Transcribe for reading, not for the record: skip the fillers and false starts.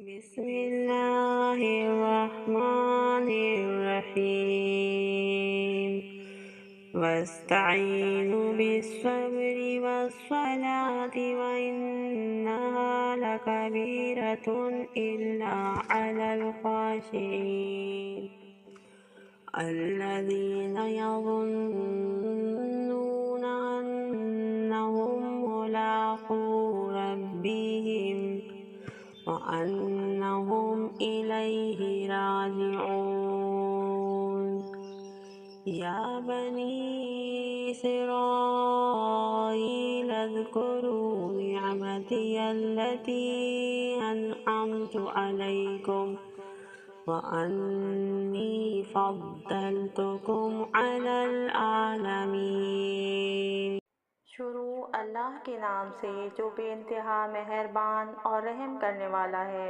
बिस्मिल्लाहिर्रहमानिर्रहीम। वस्तईनु बिस्सब्रि वस्सलाति व इन्नहा लकबीरतुन इल्ला अलल खाशिईन अल्लज़ीना यज़ुन्नूना अन्नहुम मुलाक़ू रब्बिहिम व अन्नहुम इलैहि राजिऊन। या बनी इस्राईल अज़्कुरू निअमती अल्लती अनअमतु अलैकुम व अन्नी फ़द्दलतुकुम अलल आलमीन। शुरू अल्लाह के नाम से जो बेइंतहा मेहरबान और रहम करने वाला है।